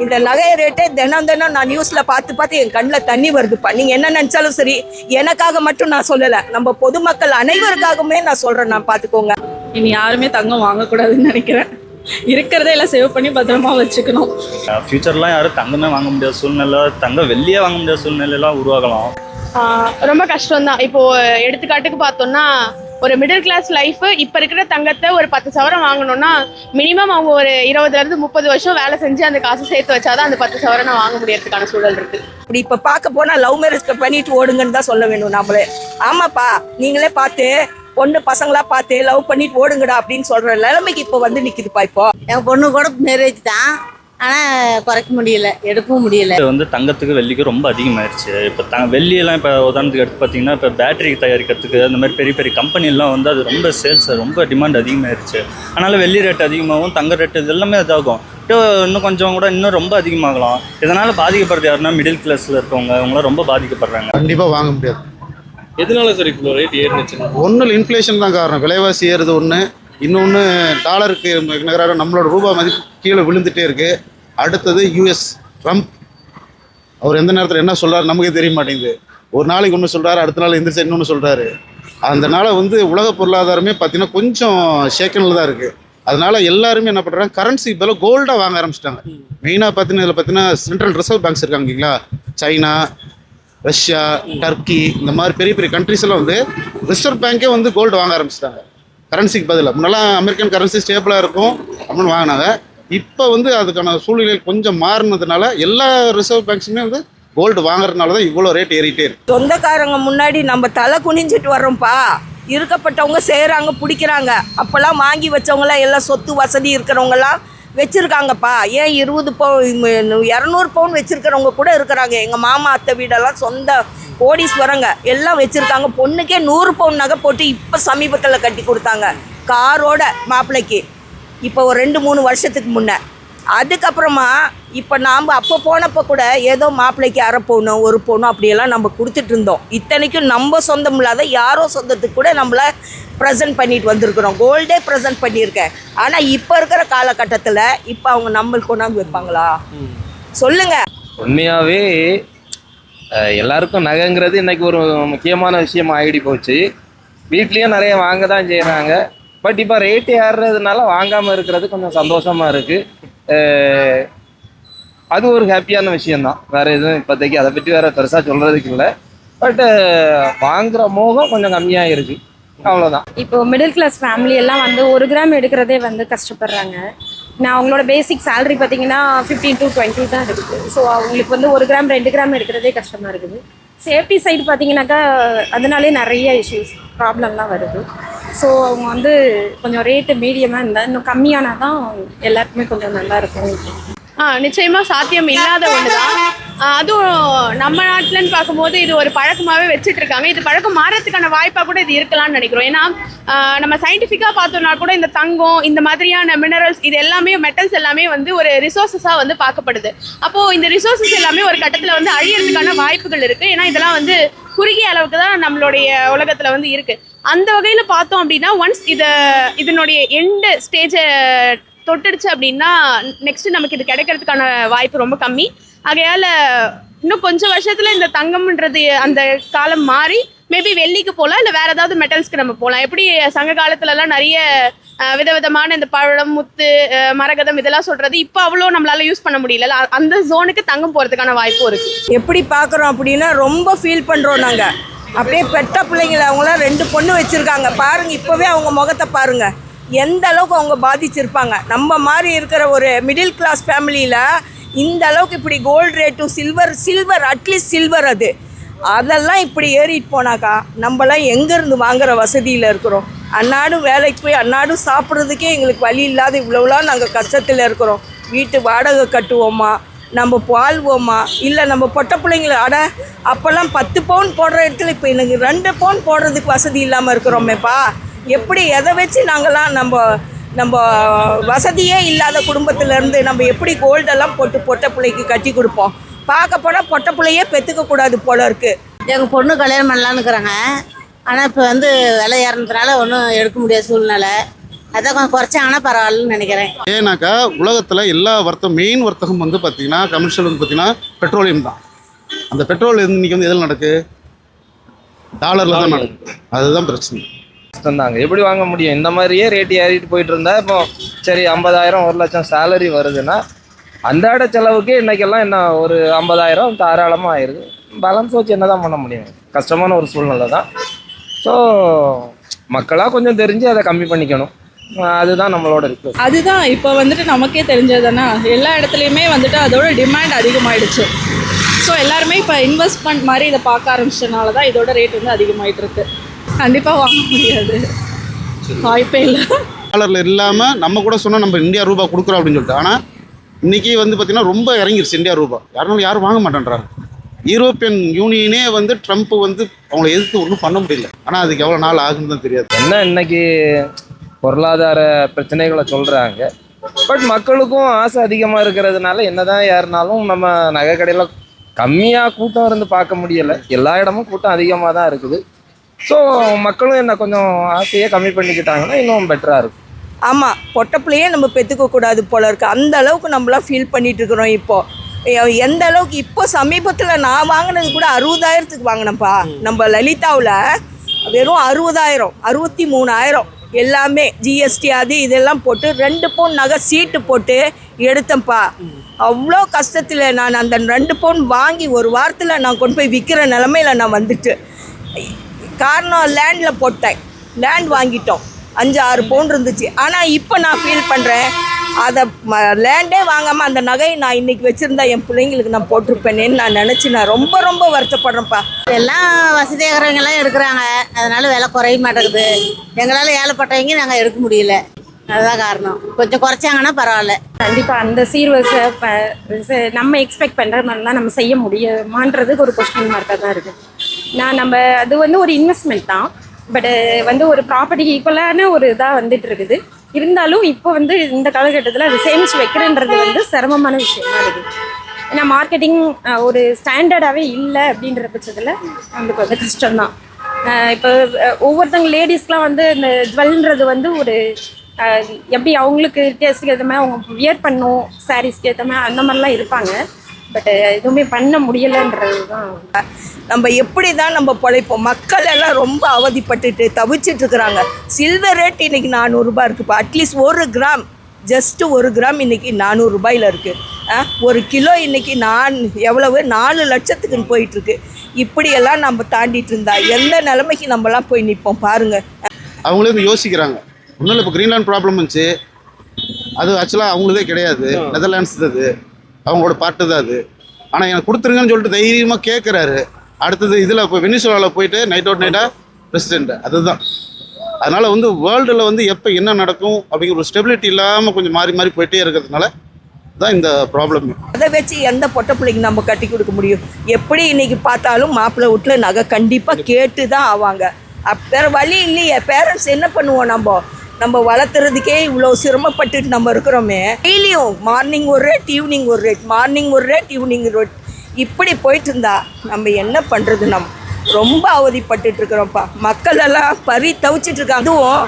இந்த நகை ரேட்டே தினம் தினம் நான் நியூஸ்ல பார்த்து என் கண்ணில் தண்ணி வருதுப்பா. நீங்க என்ன நினைச்சாலும் சரி, எனக்காக மட்டும் நான் சொல்லலை, நம்ம பொதுமக்கள் அனைவருக்காகவுமே நான் சொல்றேன். நான் பார்த்துக்கோங்க. இனி யாருமே தங்கம் வாங்கக்கூடாதுன்னு நினைக்கிறேன். இருக்கிறதே எல்லாம் சேவ் பண்ணி பத்திரமா வச்சுக்கணும். ஃபியூச்சர்லாம் யாரும் தங்கமே வாங்க முடியாத சூழ்நிலை, வெள்ளியே வாங்க முடியாத சூழ்நிலையெல்லாம் உருவாகலாம். ரொம்ப கஷ்டம்தான். இப்போ எடுத்துக்காட்டுக்கு பார்த்தோம்னா, ஒரு மிடில் கிளாஸ் லைஃப் இப்போ இருக்கிற தங்கத்தை ஒரு 10 சவரம் வாங்கணும்னா மினிமம் அவங்க ஒரு 20 to 30 வருஷம் வேலை செஞ்சு அந்த காசு சேர்த்து வச்சாதான் அந்த 10 சவரம் வாங்க முடியறதுக்கான சூழல் இருக்கு. இப்படி இப்போ பார்க்க போனா லவ் மேரேஜ் பண்ணிட்டு ஓடுங்கன்னு தான் சொல்ல வேணும் நம்மளே. ஆமாப்பா, நீங்களே பார்த்து பொண்ணு பசங்களா பார்த்து லவ் பண்ணிட்டு ஓடுங்கடா அப்படின்னு சொல்ற நிலைமைக்கு இப்போ வந்து நிக்குதுப்பா. இப்போ என் பொண்ணு கூட மேரேஜ் தான், ஆனால் குறைக்க முடியல, எடுக்கவும் முடியல. வந்து தங்கத்துக்கு வெள்ளிக்கு ரொம்ப அதிகமாகிடுச்சு. இப்போ வெள்ளியெல்லாம் இப்போ உதாரணத்துக்கு எடுத்து பார்த்தீங்கன்னா, இப்போ பேட்டரி தயாரிக்கிறதுக்கு அந்த மாதிரி பெரிய பெரிய கம்பெனிலாம் வந்து அது ரொம்ப சேல்ஸ் ரொம்ப டிமாண்ட் அதிகமாகிடுச்சு. அதனால் வெள்ளி ரேட் அதிகமாகும், தங்க ரேட்டு இது எல்லாமே இதாகும். இன்னும் கொஞ்சம் கூட இன்னும் ரொம்ப அதிகமாகலாம். இதனால் பாதிக்கப்படுறது யாருன்னா மிடில் கிளாஸில் இருக்கவங்க, அவங்களாம் ரொம்ப பாதிக்கப்படுறாங்க. கண்டிப்பாக வாங்க முடியாது. எதனால சார் இவ்வளோ ரேட் ஏறினுச்சு? ஒன்றும் இன்ஃப்ளேஷன் தான் காரணம். விலைவாசி ஏறுது ஒன்று, இன்னொன்று டாலருக்கு நிகராக நம்மளோட ரூபா மதிப்பு கீழே விழுந்துகிட்டே இருக்குது. அடுத்தது யூஎஸ் ட்ரம்ப், அவர் எந்த நேரத்தில் என்ன சொல்கிறார் நமக்கே தெரிய மாட்டேங்குது. ஒரு நாளைக்கு ஒன்று சொல்கிறாரு, அடுத்த நாள் எந்திரிச்சு இன்னொன்று சொல்கிறாரு. அதனால் வந்து உலக பொருளாதாரமே பார்த்திங்கன்னா கொஞ்சம் ஷேக்கனில் தான் இருக்குது. அதனால் எல்லாருமே என்ன பண்ணுறாங்க, கரன்சி பதில் கோல்டாக வாங்க ஆரம்பிச்சிட்டாங்க. மெயினாக பார்த்தீங்கன்னா இதில் பார்த்தீங்கன்னா சென்ட்ரல் ரிசர்வ் பேங்க்ஸ் இருக்காங்க இல்லைங்களா, சைனா, ரஷ்யா, டர்க்கி, இந்த மாதிரி பெரிய பெரிய கண்ட்ரிஸ் எல்லாம் வந்து ரிசர்வ் பேங்க்கே வந்து கோல்டு வாங்க ஆரம்பிச்சிட்டாங்க கரன்சிக்கு பதிலாக. முன்னெல்லாம் அமெரிக்கன் கரன்சி ஸ்டேபிளாக இருக்கும் அப்படின்னு வாங்கினாங்க. இப்போ வந்து அதுக்கான சூழ்நிலைகள் கொஞ்சம் மாறினதுனால எல்லா ரிசர்வ் பேங்க்ஸுமே வந்து கோல்டு வாங்குறதுனால தான் இவ்வளோ ரேட் ஏறிட்டே இருக்கு. சொந்தக்காரங்க முன்னாடி நம்ம தலை குனிஞ்சிட்டு வர்றோம்ப்பா. இருக்கப்பட்டவங்க செய்கிறாங்க, பிடிக்கிறாங்க. அப்போல்லாம் வாங்கி வச்சவங்களாம் எல்லாம் சொத்து வசதி இருக்கிறவங்கலாம் வச்சுருக்காங்கப்பா. ஏன் 20 பவுன் 200 பவுன் வச்சுருக்கிறவங்க கூட இருக்கிறாங்க. எங்கள் மாமா அத்தை வீடெல்லாம் சொந்த கோடீஸ்வரங்க எல்லாம் வச்சுருக்காங்க. பொண்ணுக்கே 100 பவுன் நகை போட்டு இப்போ சமீபத்தில் கட்டி கொடுத்தாங்க, காரோட மாப்பிள்ளைக்கு. இப்போ ஒரு 2-3 வருஷத்துக்கு முன்னே. அதுக்கப்புறமா இப்போ நாம் அப்போ போனப்போ கூட ஏதோ மாப்பிள்ளைக்கு 1/2 பவுனோ 1 பவுனோ அப்படியெல்லாம் நம்ம கொடுத்துட்டு இருந்தோம். இத்தனைக்கும் நம்ம சொந்தம் இல்லாத யாரோ சொந்தத்துக்கு கூட நம்மளை ப்ரெசென்ட் பண்ணிட்டு வந்திருக்கிறோம். கோல்டே ப்ரெசென்ட் பண்ணியிருக்கேன். ஆனால் இப்போ இருக்கிற காலகட்டத்தில் இப்போ அவங்க நம்மளுக்கு கொண்டாந்து வைப்பாங்களா சொல்லுங்க? உண்மையாகவே எல்லாருக்கும் நகைங்கிறது இன்றைக்கி ஒரு முக்கியமான விஷயம் ஆகிடி போச்சு. வீட்லேயும் நிறைய வாங்க தான் செய்கிறாங்க. பட் இப்போ ரேட்டு ஏறுறதுனால வாங்காமல் இருக்கிறது கொஞ்சம் சந்தோஷமாக இருக்குது. அது ஒரு ஹாப்பியான விஷயந்தான். வேறு எதுவும் இப்போதைக்கு அதை பற்றி வேறு பெருசாக சொல்கிறதுக்கு இல்லை. பட்டு வாங்குகிற மோகம் கொஞ்சம் கம்மியாக இருக்குது, அவ்வளோதான். இப்போ மிடில் கிளாஸ் ஃபேமிலி எல்லாம் வந்து 1 கிராம் எடுக்கிறதே வந்து கஷ்டப்படுறாங்க. நான் அவங்களோட பேசிக் சேலரி பார்த்தீங்கன்னா 15 to 20 தான் இருக்குது. ஸோ அவங்களுக்கு வந்து 1 கிராம் 2 கிராம் எடுக்கிறதே கஷ்டமாக இருக்குது. சேஃப்டி சைடு பார்த்தீங்கன்னாக்கா அதனாலே நிறைய இஷ்யூஸ் ப்ராப்ளம்லாம் வருது. ஸோ அவங்க வந்து கொஞ்சம் ரேட்டு மீடியமாக இருந்தால் இன்னும் கம்மியானால் தான் எல்லாருக்குமே கொஞ்சம் நல்லாயிருக்கும். நிச்சயமாக சாத்தியம் இல்லாத ஒன்று தான். அதுவும் நம்ம நாட்டிலன்னு பார்க்கும்போது இது ஒரு பழக்கமாகவே வச்சுட்டு இருக்காங்க. இது பழக்கம் மாறத்துக்கான வாய்ப்பாக கூட இது இருக்கலாம்னு நினைக்கிறோம். ஏன்னா நம்ம சயின்டிஃபிக்காக பார்த்தோம்னா கூட இந்த தங்கம், இந்த மாதிரியான மினரல்ஸ், இது எல்லாமே மெட்டல்ஸ் எல்லாமே வந்து ஒரு ரிசோர்ஸஸாக வந்து பார்க்கப்படுது. அப்போது இந்த ரிசோர்ஸஸ் எல்லாமே ஒரு கட்டத்தில் வந்து அழியறதுக்கான வாய்ப்புகள் இருக்குது. ஏன்னா இதெல்லாம் வந்து குறுகிய அளவுக்கு தான் நம்மளுடைய உலகத்தில் வந்து இருக்குது. அந்த வகையில் பார்த்தோம் அப்படின்னா ஒன்ஸ் இதனுடைய எண்டு ஸ்டேஜை தொட்டுடுச்சு அப்படின்னா நெக்ஸ்ட் நமக்கு இது கிடைக்கிறதுக்கான வாய்ப்பு ரொம்ப கம்மி. ஆகையால் இன்னும் கொஞ்சம் வருஷத்தில் இந்த தங்கம்ன்றது அந்த காலம் மாறி மேபி வெள்ளிக்கு போகலாம், இல்லை வேறு ஏதாவது மெட்டல்ஸ்க்கு நம்ம போகலாம். எப்படி சங்க காலத்துலலாம் நிறைய விதவிதமான இந்த பழம், முத்து, மரகதம் இதெல்லாம் சொல்கிறது இப்போ அவ்வளோ நம்மளால் யூஸ் பண்ண முடியல. அந்த ஜோனுக்கு தங்கம் போகிறதுக்கான வாய்ப்பும் இருக்குது. எப்படி பார்க்குறோம் அப்படின்னா ரொம்ப ஃபீல் பண்ணுறோம் நாங்கள். அப்படியே பெட்ட பிள்ளைங்களை அவங்களாம் 2 பொண்ணு வச்சுருக்காங்க பாருங்கள். இப்போவே அவங்க முகத்தை பாருங்கள், எந்த அளவுக்கு அவங்க பாதிச்சிருப்பாங்க. நம்ம மாதிரி இருக்கிற ஒரு மிடில் கிளாஸ் ஃபேமிலியில் இந்த அளவுக்கு இப்படி கோல்டு ரேட்டும் சில்வர் அட்லீஸ்ட் சில்வர் அதெல்லாம் இப்படி ஏறிட்டு போனாக்கா நம்மளாம் எங்கேருந்து வாங்குகிற வசதியில் இருக்கிறோம். அன்னாடும் வேலைக்கு போய் அன்னாடும் சாப்பிட்றதுக்கே எங்களுக்கு வழி இல்லாத இவ்வளோலாம் நாங்கள் கஷ்டத்தில் இருக்கிறோம். வீட்டு வாடகை கட்டுவோமா, நம்ம வாழ்வோமா, இல்லை நம்ம பொட்ட பிள்ளைங்கள அப்போல்லாம் 10 பவுன் போடுற இடத்துல இப்போ எனக்கு 2 பவுன் போடுறதுக்கு வசதி இல்லாமல் இருக்கிறோமேப்பா. எப்படி எதை வச்சு நாங்களாம் நம்ம வசதியே இல்லாத குடும்பத்திலேருந்து நம்ம எப்படி கோல்டெல்லாம் போட்டு பொட்ட பிள்ளைக்கு கட்டி கொடுப்போம்? பார்க்க போனால் பொட்ட பிள்ளையே பெற்றுக்கக்கூடாது போல இருக்குது. எங்கள் பொண்ணு கல்யாணம் பண்ணலான்னு இருக்கிறாங்க. ஆனால் இப்போ வந்து விலை ஏறினதுனால ஒன்றும் எடுக்க முடியாத சூழ்நிலை. அதான் கொஞ்சம் குறைச்சாங்கன்னா பரவாயில்லன்னு நினைக்கிறேன். ஏன்னாக்கா உலகத்தில் எல்லா மெயின் வர்த்தகம் வந்து பார்த்திங்கன்னா கமர்ஷியல் வந்து பார்த்திங்கன்னா பெட்ரோலியம் தான். அந்த பெட்ரோல் இன்றைக்கி வந்து எதில் நடக்கு? டாலரில் தான் நடக்குது. அதுதான் பிரச்சனை. கஷ்டம்தாங்க, எப்படி வாங்க முடியும்? இந்த மாதிரியே ரேட் ஏறிட்டு போயிட்டு இருந்தா இப்போ சரி 50,000 1 லட்சம் சேலரி வருதுன்னா அன்றாட செலவுக்கு இன்றைக்கெல்லாம் என்ன ஒரு 50,000 தாராளமாக ஆயிடுது. பேலன்ஸ் வச்சு என்ன தான் பண்ண முடியும்? கஷ்டமான ஒரு சூழ்நிலை தான். ஸோ மக்களாக கொஞ்சம் தெரிஞ்சு அதை கம்மி பண்ணிக்கணும். அதுதான் நம்மளோட இருக்கு. அதுதான் இப்போ வந்துட்டு நமக்கே தெரிஞ்சது தானே, எல்லா இடத்துலையுமே வந்துட்டு அதோட டிமாண்ட் அதிகமாகிடுச்சு. ஸோ எல்லாருமே இப்போ இன்வெஸ்ட்மெண்ட் மாதிரி இதை பார்க்க ஆரம்பிச்சதுனால தான் இதோட ரேட் வந்து அதிகமாகிட்டு இருக்கு. கண்டிப்பாக வாங்க முடியாது, வாய்ப்பே இல்லை. டாலரில் இல்லாமல் நம்ம கூட சொன்னால் நம்ம இந்தியா ரூபா கொடுக்குறோம் அப்படின்னு சொல்லிட்டு, ஆனால் இன்றைக்கி வந்து பார்த்திங்கன்னா ரொம்ப இறங்கிருச்சு இந்தியா ரூபா. யாரும் வாங்க மாட்டேன்றாங்க. யூரோப்பியன் யூனியனே வந்து ட்ரம்ப் வந்து அவங்கள எதிர்த்து ஒன்றும் பண்ண முடியல. ஆனால் அதுக்கு எவ்வளோ நாள் ஆகுன்னு தான் தெரியாது. என்ன இன்னைக்கு பொருளாதார பிரச்சனைகளை சொல்கிறாங்க, பட் மக்களுக்கும் ஆசை அதிகமாக இருக்கிறதுனால என்னதான் ஏறினாலும் நம்ம நகை கடையில் கம்மியாக கூட்டம் இருந்து பார்க்க முடியலை. எல்லா இடமும் கூட்டம் அதிகமாக தான் இருக்குது. ஸோ மக்களும் என்ன கொஞ்சம் ஆசையை கம்மி பண்ணிக்கிட்டாங்கன்னா இன்னும் பெட்டராக இருக்கும். ஆமாம், பொட்டப்பிள்ளையே நம்ம பெற்றுக்க கூடாது போல இருக்குது. அந்த அளவுக்கு நம்மளாம் ஃபீல் பண்ணிட்டு இருக்கிறோம். இப்போது எந்த அளவுக்கு இப்போ சமீபத்தில் நான் வாங்கினது கூட 60,000க்கு வாங்கினேன்ப்பா. நம்ம லலிதாவில் வெறும் 60,000 63,000 எல்லாமே ஜிஎஸ்டி அது இதெல்லாம் போட்டு 2 பவுன் நகை சீட்டு போட்டு எடுத்தேன்ப்பா. அவ்வளோ கஷ்டத்தில் நான் அந்த 2 பவுன் வாங்கி ஒரு வாரத்தில் நான் கொண்டு போய் விற்கிற நிலமையில் நான் வந்துட்டு. காரணம் லேண்டில் போட்டேன், லேண்ட் வாங்கிட்டோம், 5-6 பவுன் இருந்துச்சு. ஆனால் இப்போ நான் ஃபீல் பண்ணுறேன், அதை லேண்டே வாங்காமல் அந்த நகையை நான் இன்றைக்கி வச்சுருந்தா என் பிள்ளைங்களுக்கு நான் போட்டிருப்பேனேன்னு நான் நினச்சி நான் ரொம்ப ரொம்ப வருத்தப்படுறேன்ப்பா. எல்லாம் வசதியாகிறவங்கெல்லாம் எடுக்கிறாங்க, அதனால விலை குறைய மாட்டேங்குது. எங்களால் ஏழைப்பட்டவங்க நாங்கள் எடுக்க முடியல, அதுதான் காரணம். கொஞ்சம் குறைச்சாங்கன்னா பரவாயில்ல. கண்டிப்பாக அந்த சீர்வரிசை நம்ம எக்ஸ்பெக்ட் பண்ணுற மாதிரிலாம் நம்ம செய்ய முடியுமான்றதுக்கு ஒரு கொஸ்டின் மார்க்காக தான் இருக்குது. நம்ம அது வந்து ஒரு இன்வெஸ்ட்மெண்ட் தான், பட் வந்து ஒரு ப்ராப்பர்ட்டிக்கு ஈக்குவலான ஒரு இதாக வந்துட்டு இருக்குது. இருந்தாலும் இப்போ வந்து இந்த காலகட்டத்தில் அது சேமித்து வைக்கிறன்றது வந்து சிரமமான விஷயம் தான் இருக்குது. ஏன்னா மார்க்கெட்டிங் ஒரு ஸ்டாண்டர்டாகவே இல்லை அப்படின்ற பட்சத்தில் நம்மளுக்கு வந்து கஷ்டம்தான். இப்போ ஒவ்வொருத்தங்க லேடிஸ்க்கெலாம் வந்து இந்த ஜுவல்ன்றது வந்து ஒரு எப்படி அவங்களுக்கு டேஸ்ட்டுக்கு ஏற்ற மாதிரி அவங்க வியர் பண்ணும், சாரீஸ்க்கு ஏற்ற மாதிரி அந்த மாதிரிலாம் இருப்பாங்க. பட் எதுவுமே பண்ண முடியலைன்றது தான். நம்ம எப்படி தான் நம்ம பிழைப்போம்? மக்கள் எல்லாம் ரொம்ப அவதிப்பட்டுட்டு தவிச்சிட்டு இருக்கிறாங்க. சில்வர் ரேட் இன்றைக்கி 400 ரூபாய் இருக்குப்பா. அட்லீஸ்ட் 1 கிராம், ஜஸ்ட்டு 1 கிராம் இன்றைக்கி 400 ரூபாயில் இருக்குது. 1 கிலோ இன்றைக்கி எவ்வளவு 4 லட்சத்துக்குன்னு போயிட்டுருக்கு. இப்படியெல்லாம் நம்ம தாண்டிட்டு இருந்தா எந்த நிலைமைக்கு நம்மலாம் போய் நிற்போம் பாருங்கள். அவங்களே வந்து யோசிக்கிறாங்க. ஒன்றும் இல்லை, இப்போ கிரீன்லேண்ட் ப்ராப்ளம் இருந்துச்சு, அது ஆக்சுவலாக அவங்களதே கிடையாது, நெதர்லாண்ட்ஸ் அது, அவங்களோட பாட்டு தான் அது. ஆனால் எனக்கு கொடுத்துருங்கன்னு சொல்லிட்டு தைரியமாக கேட்குறாரு. அடுத்தது இதில் இப்போ வெனிசுலாவில் போயிட்டு நைட்டாக பிரசிடெண்ட் அதுதான். அதனால் வந்து வேர்ல்டில் வந்து எப்போ என்ன நடக்கும் அப்படிங்கிற ஒரு ஸ்டெபிலிட்டி இல்லாமல் கொஞ்சம் மாறி மாறி போயிட்டே இருக்கிறதுனால தான் இந்த ப்ராப்ளம். அதை வச்சு எந்த பொட்டை பிள்ளைக்கு நம்ம கட்டி கொடுக்க முடியும்? எப்படி இன்றைக்கி பார்த்தாலும் மாப்பிள்ளை வீட்டில் நகை கண்டிப்பாக கேட்டு தான் ஆவாங்க. வேறு வழி இல்லையே. பேரண்ட்ஸ் என்ன பண்ணுவோம்? நம்ம வளர்த்துறதுக்கே இவ்வளோ சிரமப்பட்டுட்டு நம்ம இருக்கிறோமே. டெய்லியும் மார்னிங் ஒரு ரேட், ஈவினிங் ஒரு ரேட், மார்னிங் ஒரு ரேட், ஈவினிங் ஒரு ரேட், இப்படி போயிட்டு இருந்தா நம்ம என்ன பண்ணுறது? நம்ம ரொம்ப அவதிப்பட்டுட்டு இருக்கிறோம்ப்பா. மக்கள் எல்லாம் தவிச்சிட்டு இருக்காங்க. அதுவும்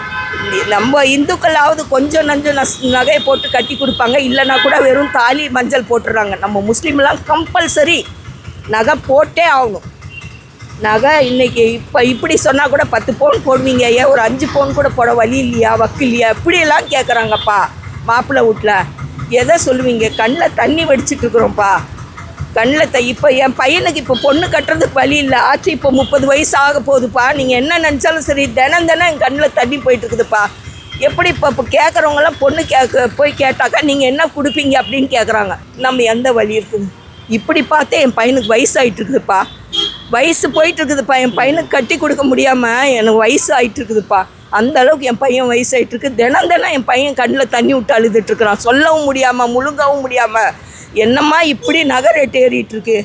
நம்ம இந்துக்களாவது கொஞ்சம் நஞ்சம் நகையை போட்டு கட்டி கொடுப்பாங்க, இல்லைன்னா கூட வெறும் தாலி மஞ்சள் போட்டுடுறாங்க. நம்ம முஸ்லீம்லாம் கம்பல்சரி நகை போட்டே ஆகணும். நகை இன்றைக்கி இப்போ இப்படி சொன்னால் கூட 10 பவுன் போடுவீங்க, ஏன் ஒரு 5 பவுன் கூட போட வழி இல்லையா, வக்கு இல்லையா, இப்படியெல்லாம் கேட்குறாங்கப்பா மாப்பிள்ளை வீட்டில். எதை சொல்லுவீங்க? கண்ணில் தண்ணி வடிச்சிட்டு இருக்கிறோம்ப்பா. கண்ணில் இப்போ என் பையனுக்கு இப்போ பொண்ணு கட்டுறதுக்கு வழி இல்லை. ஆச்சு இப்போ 30 வயசு ஆக போகுதுப்பா. நீங்கள் என்ன நினச்சாலும் சரி, தினம் என் கண்ணில் தண்ணி போயிட்டுருக்குதுப்பா. எப்படி இப்போ கேட்குறவங்களாம் பொண்ணு போய் கேட்டாக்கா நீங்கள் என்ன கொடுப்பீங்க அப்படின்னு கேட்குறாங்க. நம்ம எந்த வழி இருக்குது? இப்படி பார்த்தே என் பையனுக்கு வயசாகிட்டு இருக்குதுப்பா. வயசு போயிட்டுருக்குதுப்பா. என் பையனுக்கு கட்டி கொடுக்க முடியாமல் எனக்கு வயசு ஆகிட்டு இருக்குதுப்பா. அந்த அளவுக்கு என் பையன் வயசாகிட்டுருக்கு. தினம் என் பையன் கண்ணில் தண்ணி விட்டு அழுதுட்டுருக்குறான். சொல்லவும் முடியாமல் முழுங்கவும் முடியாமல். என்னம்மா இப்படி நகை ரேட் ஏறிட்டுருக்கு?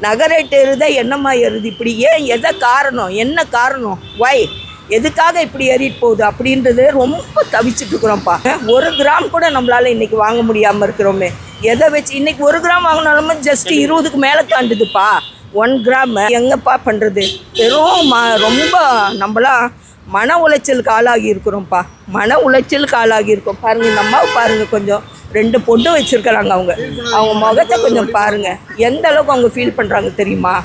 நகை ரேட் ஏறுதா என்னம்மா ஏறுது இப்படி? ஏன்? எதை காரணம்? என்ன காரணம்? ஒய் எதுக்காக இப்படி ஏறிட்டு போகுது அப்படின்றது ரொம்ப தவிச்சிட்டு இருக்கிறோம்ப்பா. 1 கிராம் கூட நம்மளால் இன்றைக்கி வாங்க முடியாமல் இருக்கிறோமே. எதை வச்சு இன்றைக்கி 1 கிராம் வாங்கினாலுமே ஜஸ்ட்டு 20க்கு மேலே தாண்டுதுப்பா. 1 கிராம் எங்கப்பா பண்ணுறது? வெறும் ரொம்ப நம்மளாம் மன உளைச்சலுக்கு ஆளாகி இருக்கிறோம்ப்பா. மன உளைச்சலுக்கு ஆளாகி இருக்கோம். பாருங்கள் இந்த அம்மாவை பாருங்கள், கொஞ்சம் 2 பொண்ணு வச்சுருக்கிறாங்க. அவங்க முகத்தை கொஞ்சம் பாருங்கள், எந்த அளவுக்கு அவங்க ஃபீல் பண்ணுறாங்க தெரியுமா?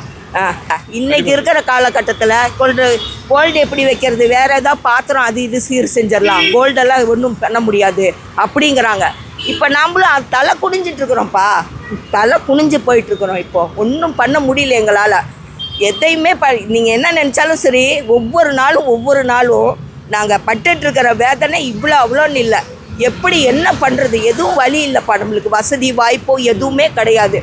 இன்னைக்கு இருக்கிற காலகட்டத்தில் கோல்டு எப்படி வைக்கிறது, வேறு ஏதாவது பாத்திரம் அது இது சீர் செஞ்சிடலாம், கோல்டெல்லாம் ஒன்றும் பண்ண முடியாது அப்படிங்கிறாங்க. இப்போ நாமளும் தலை குனிஞ்சிட்ருக்குறோம்ப்பா, தலை குனிஞ்சு போயிட்டுருக்குறோம். இப்போது ஒன்றும் பண்ண முடியல எங்களால். எதையுமே நீங்கள் என்ன நினச்சாலும் சரி, ஒவ்வொரு நாளும் நாங்கள் பட்டுருக்கிற வேதனை அவ்வளோன்னு இல்லை. எப்படி என்ன பண்ணுறது, எதுவும் வழி இல்லைப்பா. நம்மளுக்கு வசதி வாய்ப்போ எதுவுமே கிடையாது.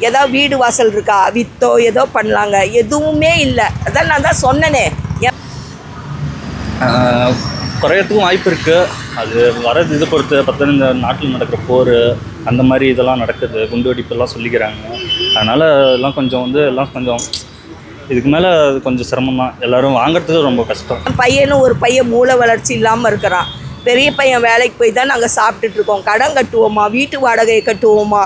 ஏதோ வீடு வாசல் இருக்கா, வித்தோ ஏதோ பண்ணலாங்க, எதுவுமே இல்லை. அதான் நான் தான் சொன்னனே, குறையத்துக்கும் வாய்ப்பு இருக்குது. அது வரது இதை பொறுத்து பார்த்தா இந்த நாட்டில் நடக்கிற போர் அந்த மாதிரி இதெல்லாம் நடக்குது, குண்டு வெடிப்பெல்லாம் சொல்லிக்கிறாங்க. அதனால் எல்லாம் கொஞ்சம் எல்லாம் கொஞ்சம் இதுக்கு மேலே கொஞ்சம் சிரமம் தான். எல்லோரும் வாங்குறதுக்கு ரொம்ப கஷ்டம். பையனும் ஒரு பையன் மூளை வளர்ச்சி இல்லாமல் இருக்கிறான். பெரிய பையன் வேலைக்கு போய் தான் நாங்கள் சாப்பிட்டுட்ருக்கோம். கடன் கட்டுவோமா, வீட்டு வாடகையை கட்டுவோமா,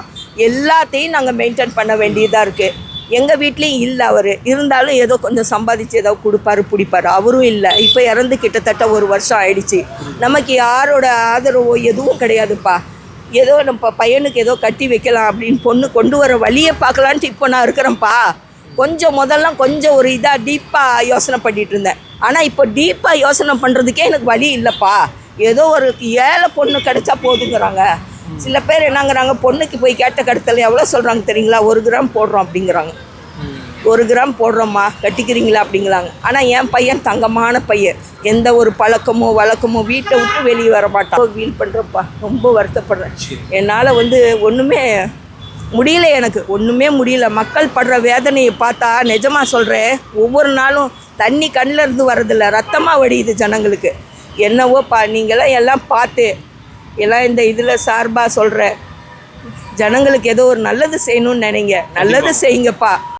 எல்லாத்தையும் நாங்கள் மெயின்டைன் பண்ண வேண்டியதாக இருக்குது. எங்கள் வீட்லேயும் இல்லை அவர், இருந்தாலும் ஏதோ கொஞ்சம் சம்பாதிச்சு ஏதோ கொடுப்பாரு பிடிப்பார். அவரும் இல்லை, இப்போ இறந்து கிட்டத்தட்ட 1 வருஷம் ஆயிடுச்சு. நமக்கு யாரோட ஆதரவோ எதுவும் கிடையாதுப்பா. ஏதோ நம்ம பையனுக்கு ஏதோ கட்டி வைக்கலாம் அப்படின்னு பொண்ணு கொண்டு வர வழியை பார்க்கலான்ட்டு இப்போ நான் இருக்கிறேன்ப்பா. முதல்லாம் கொஞ்சம் ஒரு இதாக டீப்பாக யோசனை பண்ணிகிட்டு இருந்தேன். ஆனால் இப்போ டீப்பாக யோசனை பண்ணுறதுக்கே எனக்கு வழி இல்லைப்பா. ஏதோ ஒரு ஏழை பொண்ணு கிடைச்சா போதுங்கிறாங்க. சில பேர் என்னங்கிறாங்க, பொண்ணுக்கு போய் கேட்ட கடத்தல் எவ்வளோ சொல்கிறாங்க தெரியுங்களா, 1 கிராம் போடுறோம் அப்படிங்கிறாங்க. 1 கிராம் போடுறோம்மா, கட்டிக்கிறீங்களா அப்படிங்கிறாங்க. ஆனால் என் பையன் தங்கமான பையன், எந்த ஒரு பழக்கமோ வழக்கமோ வீட்டை விட்டு வெளியே வர மாட்டான். ஃபீல் பண்ணுறப்பா, ரொம்ப வருத்தப்படுறேன். என்னால் ஒன்றுமே முடியல, எனக்கு ஒன்றுமே முடியல. மக்கள் படுற வேதனையை பார்த்தா நிஜமாக சொல்கிறேன், ஒவ்வொரு நாளும் தண்ணி கண்ணில் இருந்து வர்றதில்ல, ரத்தமாக வடியுது ஜனங்களுக்கு. என்னவோப்பா, நீங்களாம் எல்லாம் பார்த்து எல்லாம் இந்த இதில் சார்பாக சொல்கிறேன், ஜனங்களுக்கு ஏதோ ஒரு நல்லது செய்யணும்னு நினைங்க, நல்லது செய்யுங்கப்பா.